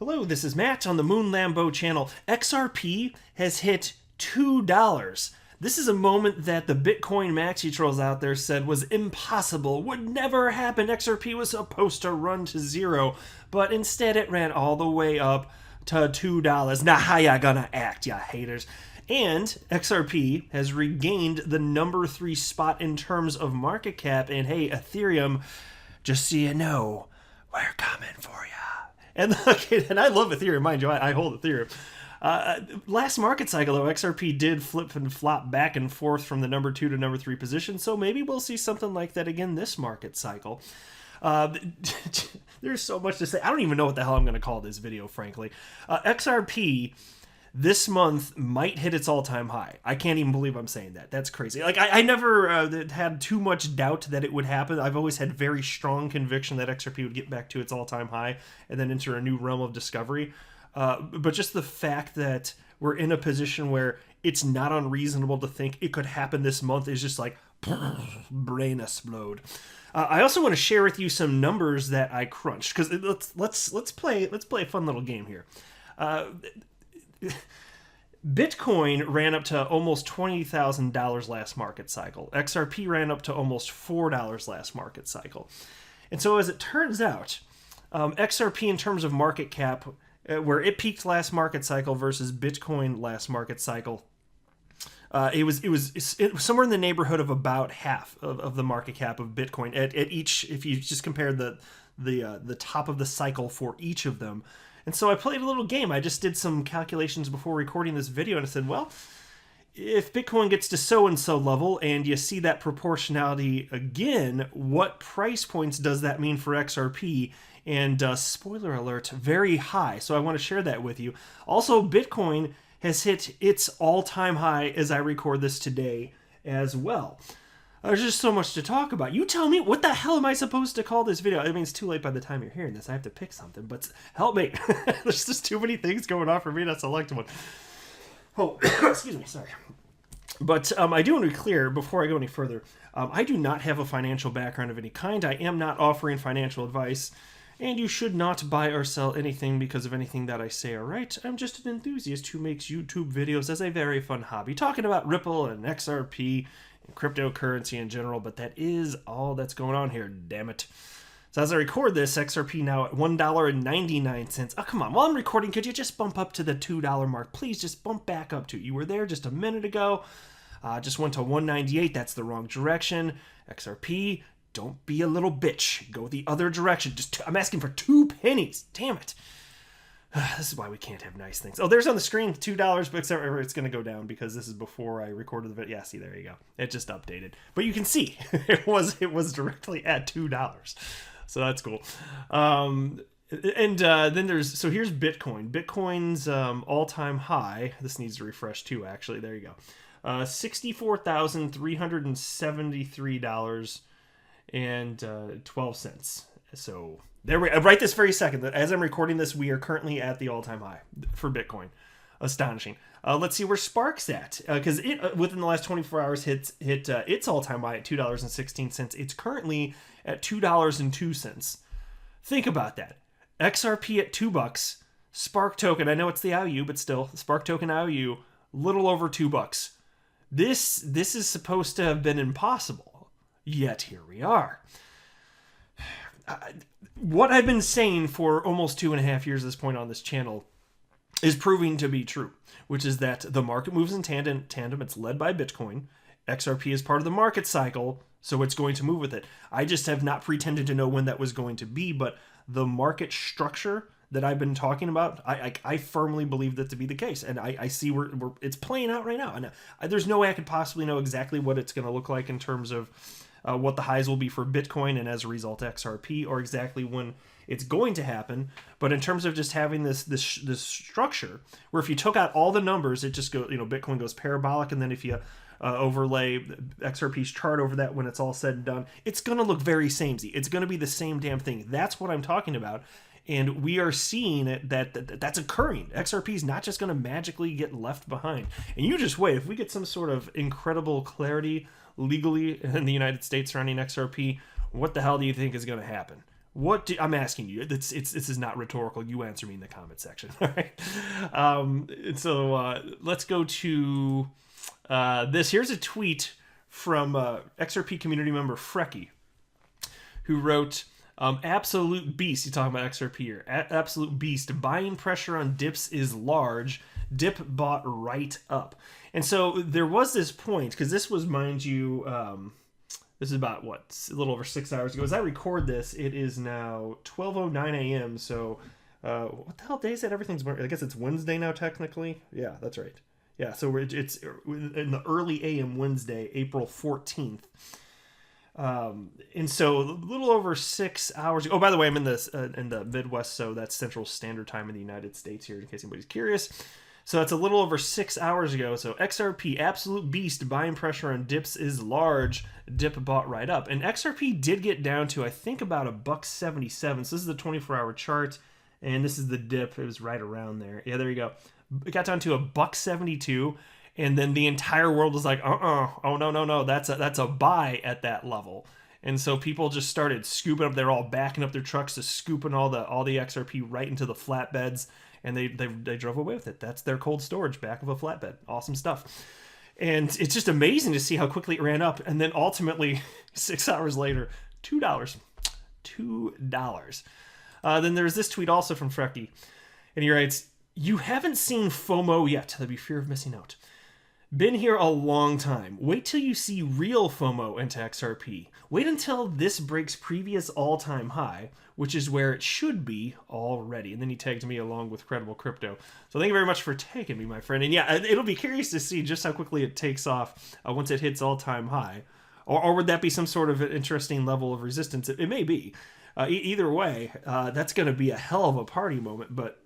Hello, this is Matt on the Moon Lambo channel. XRP has hit $2. This is a moment that the Bitcoin maxi trolls out there said was impossible, would never happen. XRP was supposed to run to zero, but instead it ran all the way up to $2. Now how ya gonna act, ya haters? And XRP has regained the number 3 spot in terms of market cap, and hey, Ethereum, just so you know, we're coming for ya. And I love Ethereum, mind you, I hold Ethereum. Last market cycle, though, XRP did flip and flop back and forth from the number 2 to number 3 position, so maybe we'll see something like that again this market cycle. There's so much to say. I don't even know what the hell I'm going to call this video, frankly. XRP this month might hit its all-time high. I can't even believe I'm saying that. That's crazy. Like, I never had too much doubt that it would happen. I've always had very strong conviction that XRP would get back to its all-time high and then enter a new realm of discovery. But just the fact that we're in a position where it's not unreasonable to think it could happen this month is just like brain explode. I also want to share with you some numbers that I crunched, because let's play a fun little game here. Bitcoin ran up to almost $20,000 last market cycle. XRP ran up to almost $4 last market cycle. And so as it turns out, XRP in terms of market cap, where it peaked last market cycle versus Bitcoin last market cycle, it was somewhere in the neighborhood of about half of the market cap of Bitcoin at each, if you just compared the top of the cycle for each of them. And so I played a little game. I just did some calculations before recording this video, and I said, well, if Bitcoin gets to so-and-so level and you see that proportionality again, what price points does that mean for XRP? And spoiler alert, very high. So I want to share that with you. Also, Bitcoin has hit its all-time high as I record this today as well. There's just so much to talk about. You tell me, what the hell am I supposed to call this video? I mean, it's too late by the time you're hearing this. I have to pick something, but help me. There's just too many things going on for me to select one. Oh, excuse me, sorry. But I do want to be clear, before I go any further, I do not have a financial background of any kind. I am not offering financial advice, and you should not buy or sell anything because of anything that I say, alright? I'm just an enthusiast who makes YouTube videos as a very fun hobby, talking about Ripple and XRP, and cryptocurrency in general, but that is all that's going on here, damn it. So as I record this, XRP now at $1.99. Oh, come on, while I'm recording, could you just bump up to the $2 mark? Please just bump back up to it. You were there just a minute ago. Just went to $1.98. That's the wrong direction. XRP, don't be a little bitch. Go the other direction. I'm asking for 2 pennies. Damn it. This is why we can't have nice things. Oh, there's on the screen $2, but it's going to go down because this is before I recorded the video. Yeah, see, there you go. It just updated. But you can see it was directly at $2. So that's cool. Then so here's Bitcoin. Bitcoin's all-time high. This needs to refresh too, actually. There you go. $64,373.12. So there right this very second, as I'm recording this, we are currently at the all-time high for Bitcoin. Astonishing. Let's see where Spark's at, because it within the last 24 hours hit its all-time high at $2.16. It's currently at $2.02. Think about that. XRP at $2. Spark token, I know it's the IOU, but still, Spark token IOU, little over $2. This is supposed to have been impossible, yet here we are. What I've been saying for almost 2.5 years at this point on this channel is proving to be true, which is that the market moves in tandem. It's led by Bitcoin. XRP is part of the market cycle, so it's going to move with it. I just have not pretended to know when that was going to be, but the market structure that I've been talking about, I firmly believe that to be the case, and I see where it's playing out right now. And there's no way I could possibly know exactly what it's going to look like in terms of what the highs will be for Bitcoin and as a result XRP, or exactly when it's going to happen. But in terms of just having this structure, where if you took out all the numbers, it just goes, Bitcoin goes parabolic, and then if you overlay XRP's chart over that when it's all said and done, it's going to look very samey. It's going to be the same damn thing. That's what I'm talking about. And we are seeing it that's occurring. XRP is not just going to magically get left behind. And you just wait. If we get some sort of incredible clarity legally in the United States surrounding XRP, what the hell do you think is going to happen? I'm asking you. This is not rhetorical. You answer me in the comment section. All right. So let's go to this. Here's a tweet from XRP community member Frecky, who wrote, absolute beast. He's talking about XRP here. Absolute beast. Buying pressure on dips is large. Dip bought right up. And so there was this point, because this was, mind you, this is about, a little over 6 hours ago. As I record this, it is now 12:09 a.m. So what the hell day is it? I guess it's Wednesday now, technically. Yeah, that's right. Yeah, so it's in the early AM Wednesday, April 14th. And so a little over 6 hours. Oh, by the way, I'm in the Midwest, so that's Central Standard Time in the United States here, in case anybody's curious. So that's a little over 6 hours ago. So XRP, absolute beast, buying pressure on dips is large. Dip bought right up. And XRP did get down to, I think, about $1.77. So this is the 24-hour chart, and this is the dip. It was right around there. Yeah, there you go. It got down to $1.72, and then the entire world was like, oh no, that's a buy at that level. And so people just started scooping up. They're all backing up their trucks to scooping all the XRP right into the flatbeds. And they drove away with it. That's their cold storage back of a flatbed. Awesome stuff. And it's just amazing to see how quickly it ran up. And then ultimately, 6 hours later, $2. $2. Then there's this tweet also from Frecky. And he writes, you haven't seen FOMO yet. That'd be fear of missing out. Been here a long time. Wait till you see real FOMO into XRP. Wait until this breaks previous all-time high, which is where it should be already. And then he tagged me along with Credible Crypto. So thank you very much for tagging me, my friend. And yeah, it'll be curious to see just how quickly it takes off once it hits all-time high. Or would that be some sort of an interesting level of resistance? It may be. Either way, that's going to be a hell of a party moment, but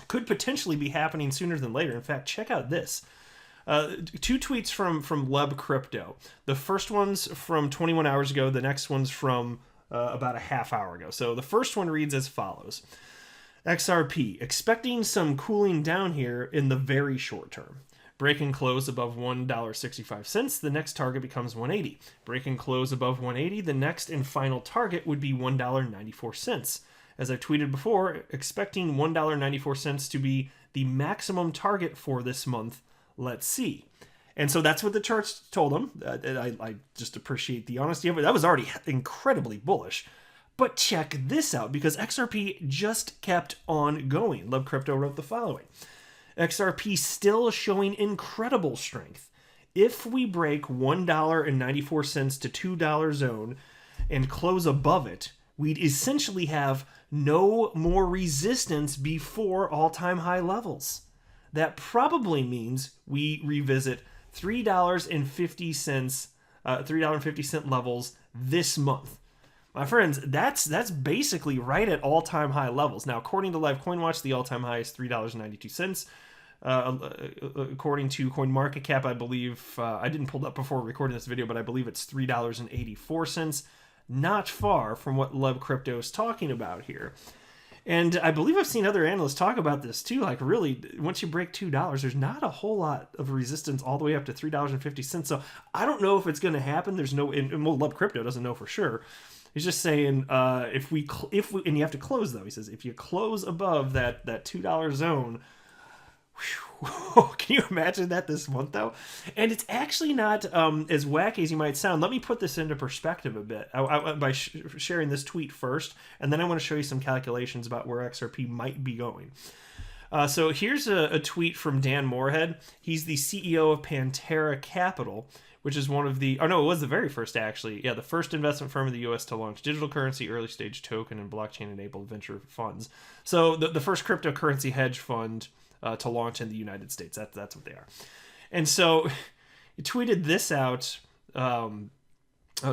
could potentially be happening sooner than later. In fact, check out this. Two tweets from Leb Crypto. The first one's from 21 hours ago. The next one's from about a half hour ago. So the first one reads as follows. XRP, expecting some cooling down here in the very short term. Break and close above $1.65. The next target becomes $1.80. Break and close above $1.80. The next and final target would be $1.94. As I've tweeted before, expecting $1.94 to be the maximum target for this month. Let's see. And so that's what the charts told him. I just appreciate the honesty of it. That was already incredibly bullish. But check this out, because XRP just kept on going. Love Crypto wrote the following. XRP still showing incredible strength. If we break $1.94 to $2 zone and close above it, we'd essentially have no more resistance before all-time high levels. That probably means we revisit $3.50 levels this month. My friends, that's basically right at all-time high levels. Now, according to Live Coin Watch, the all-time high is $3.92. According to CoinMarketCap, I believe, I didn't pull it up before recording this video, but I believe it's $3.84. Not far from what Leb Crypto is talking about here. And I believe I've seen other analysts talk about this too. Like, really, once you break $2, there's not a whole lot of resistance all the way up to $3.50. So I don't know if it's going to happen. There's no, and Leb Crypto doesn't know for sure. He's just saying if we, and you have to close though. He says if you close above that $2 zone. Whew, can you imagine that this month though? And it's actually not as wacky as you might sound. Let me put this into perspective a bit by sharing this tweet first, and then I want to show you some calculations about where XRP might be going. So here's a tweet from Dan Moorhead. He's the CEO of Pantera Capital, which is one of the, it was the very first actually. Yeah, the first investment firm in the U.S. to launch digital currency, early stage token, and blockchain-enabled venture funds. So the first cryptocurrency hedge fund to launch in the United States. That's what they are. And so he tweeted this out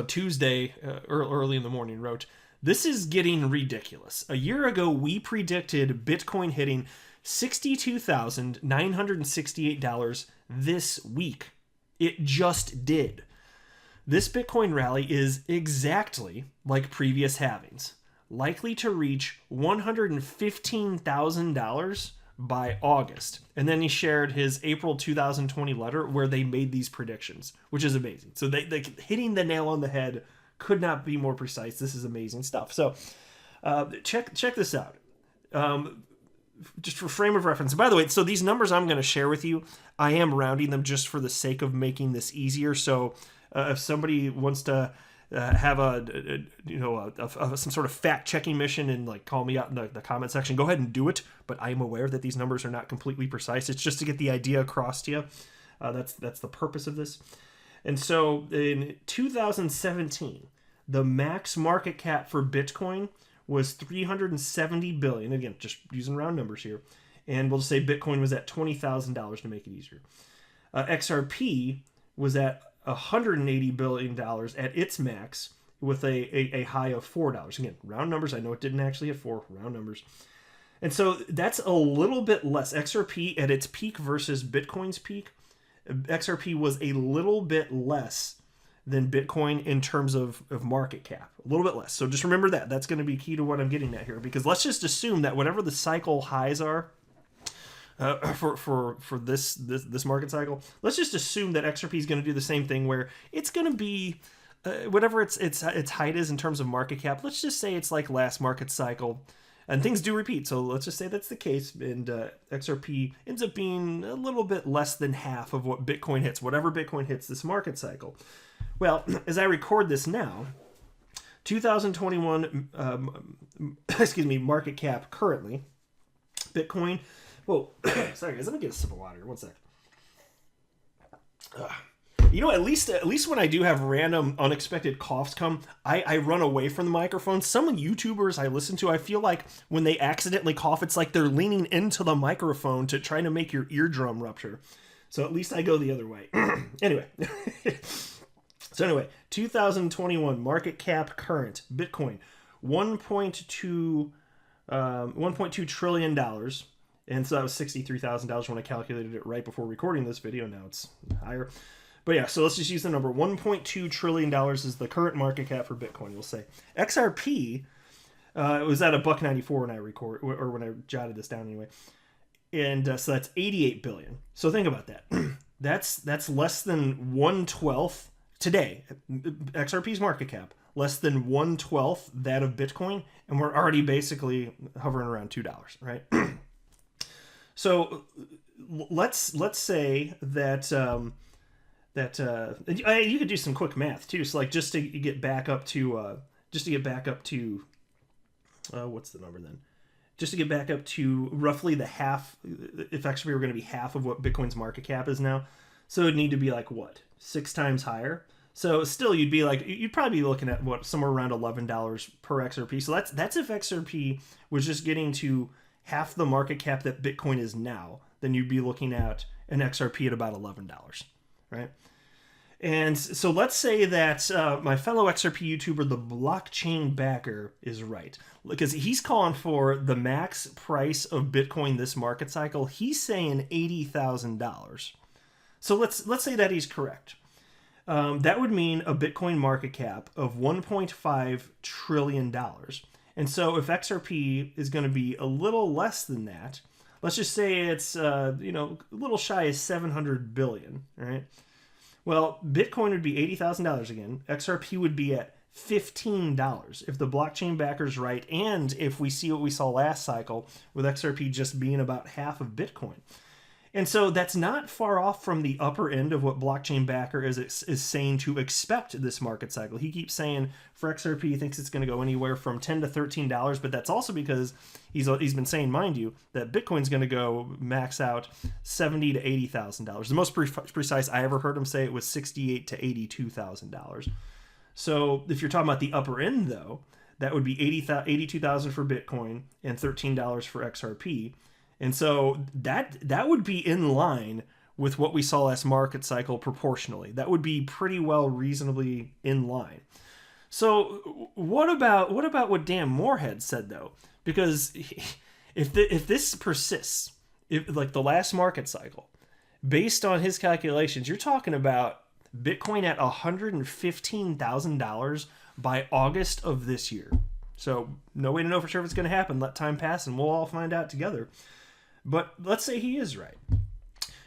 Tuesday, early in the morning, wrote, "This is getting ridiculous. A year ago, we predicted Bitcoin hitting $62,968 this week. It just did. This Bitcoin rally is exactly like previous halvings, likely to reach $115,000 by August." And then he shared his April 2020 letter where they made these predictions, which is amazing. So they hitting the nail on the head, could not be more precise. This is amazing stuff. So Check this out. Just for frame of reference. By the way, so these numbers I'm going to share with you, I am rounding them just for the sake of making this easier. So if somebody wants to have some sort of fact checking mission and like call me out in the comment section, go ahead and do it. But I am aware that these numbers are not completely precise. It's just to get the idea across to you. That's the purpose of this. And so in 2017, the max market cap for Bitcoin was 370 billion. Again, just using round numbers here. And we'll just say Bitcoin was at $20,000 to make it easier. XRP was at $180 billion at its max with a high of $4. Again, round numbers. I know it didn't actually hit 4, round numbers. And so that's a little bit less. XRP at its peak versus Bitcoin's peak, XRP was a little bit less than Bitcoin in terms of market cap. A little bit less. So just remember that. That's going to be key to what I'm getting at here. Because let's just assume that whatever the cycle highs are for this market cycle, let's just assume that XRP is going to do the same thing where it's going to be whatever its height is in terms of market cap. Let's just say it's like last market cycle. And things do repeat, so let's just say that's the case, and XRP ends up being a little bit less than half of what Bitcoin hits, whatever Bitcoin hits this market cycle. Well, as I record this now, 2021, market cap currently, Bitcoin, whoa, sorry guys, let me get a sip of water, one sec. You know, at least when I do have random unexpected coughs come, I run away from the microphone. Some YouTubers I listen to, I feel like when they accidentally cough, it's like they're leaning into the microphone to try to make your eardrum rupture. So at least I go the other way. Anyway. So anyway, 2021 market cap current Bitcoin, $1.2 trillion. And so that was $63,000 when I calculated it right before recording this video. Now it's higher. But yeah, so let's just use the number. $1.2 trillion is the current market cap for Bitcoin, we'll say. XRP was at $1.94 when I record, or when I jotted this down anyway. And so that's 88 billion. So think about that. That's less than 1/12 today. XRP's market cap, less than 1/12 that of Bitcoin, and we're already basically hovering around $2, right? So let's say that you could do some quick math too. So like just to get back up to what's the number then? Just to get back up to roughly the half, if actually we were going to be half of what Bitcoin's market cap is now. So it'd need to be like what, 6 times higher. So still you'd probably be looking at what, somewhere around $11 per XRP. So that's if XRP was just getting to half the market cap that Bitcoin is now, then you'd be looking at an XRP at about $11, right? And so let's say that my fellow XRP YouTuber, the blockchain backer, is right. Because he's calling for the max price of Bitcoin this market cycle. He's saying $80,000. So let's say that he's correct. That would mean a Bitcoin market cap of $1.5 trillion. And so if XRP is going to be a little less than that, let's just say it's a little shy of 700 billion, right? Well, Bitcoin would be $80,000 again. XRP would be at $15 if the blockchain backer's right, and if we see what we saw last cycle with XRP just being about half of Bitcoin. And so that's not far off from the upper end of what blockchain backer is saying to expect this market cycle. He keeps saying for XRP he thinks it's going to go anywhere from $10 to $13, but that's also because he's been saying, mind you, that Bitcoin's going to go max out $70,000 to $80,000. The most precise I ever heard him say it was $68,000 to $82,000. So if you're talking about the upper end though, that would be $82,000 for Bitcoin and $13 for XRP. And so that would be in line with what we saw last market cycle proportionally. That would be pretty well reasonably in line. So what about what Dan Morehead said though? Because if this persists, like the last market cycle, based on his calculations, you're talking about Bitcoin at $115,000 by August of this year. So no way to know for sure if it's going to happen. Let time pass and we'll all find out together. But let's say he is right.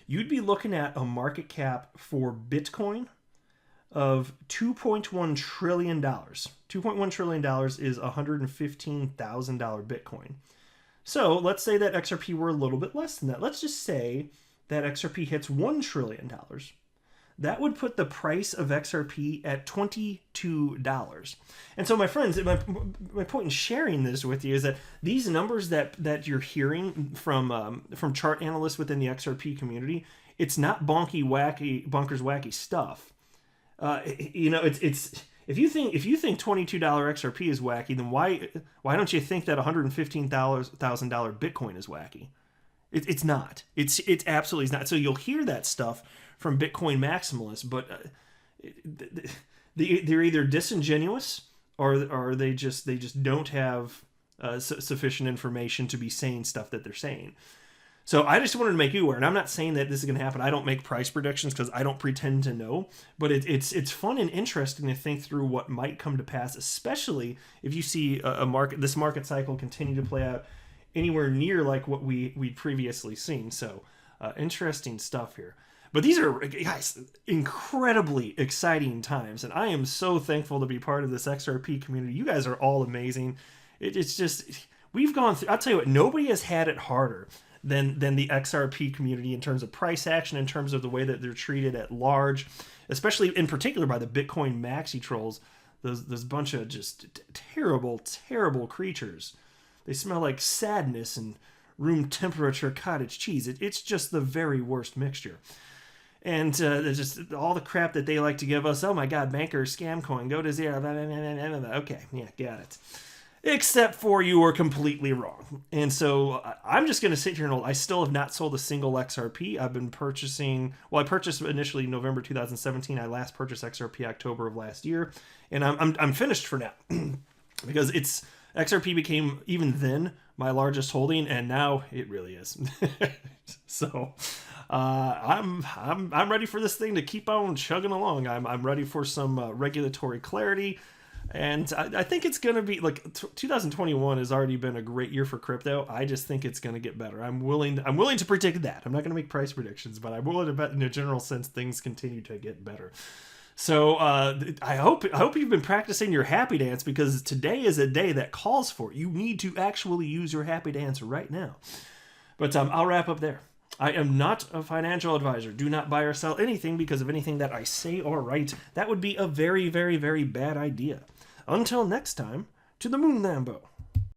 You'd be looking at a market cap for Bitcoin of $2.1 trillion. $2.1 trillion is $115,000 Bitcoin. So let's say that XRP were a little bit less than that. Let's just say that XRP hits $1 trillion. That would put the price of XRP at $22. And so, my friends, my point in sharing this with you is that these numbers that you're hearing from chart analysts within the XRP community, it's not bonkers wacky stuff. It's if you think $22 XRP is wacky, then why don't you think that $115,000 Bitcoin is wacky? It's not. It's absolutely not. So you'll hear that stuff from Bitcoin maximalists, but they're either disingenuous or they just don't have sufficient information to be saying stuff that they're saying. So I just wanted to make you aware, and I'm not saying that this is going to happen. I don't make price predictions because I don't pretend to know, but it's fun and interesting to think through what might come to pass, especially if you see this market cycle continue to play out anywhere near like what we'd previously seen. So interesting stuff here. But these are, guys, incredibly exciting times, and I am so thankful to be part of this XRP community. You guys are all amazing. It's just, we've gone through, I'll tell you what, nobody has had it harder than the XRP community in terms of price action, in terms of the way that they're treated at large, especially in particular by the Bitcoin maxi trolls, those bunch of just terrible, terrible creatures. They smell like sadness and room temperature cottage cheese. It's just the very worst mixture. And there's just all the crap that they like to give us. Oh my God, banker scam coin, go to zero. Blah, blah, blah, blah. Okay, yeah, got it. Except for you are completely wrong. And so I'm just going to sit here and hold. I still have not sold a single XRP. I've been purchasing, I purchased initially November 2017. I last purchased XRP October of last year. And I'm finished for now. Because XRP became, even then, my largest holding, and now it really is. So I'm ready for this thing to keep on chugging along. I'm ready for some regulatory clarity, and I think it's going to be like 2021 has already been a great year for crypto. I just think it's going to get better. I'm willing to predict that. I'm not going to make price predictions, but I'm willing to bet in a general sense things continue to get better. So I hope you've been practicing your happy dance, because today is a day that calls for it. You need to actually use your happy dance right now. But I'll wrap up there. I am not a financial advisor. Do not buy or sell anything because of anything that I say or write. That would be a very, very, very bad idea. Until next time, to the moon, Lambo.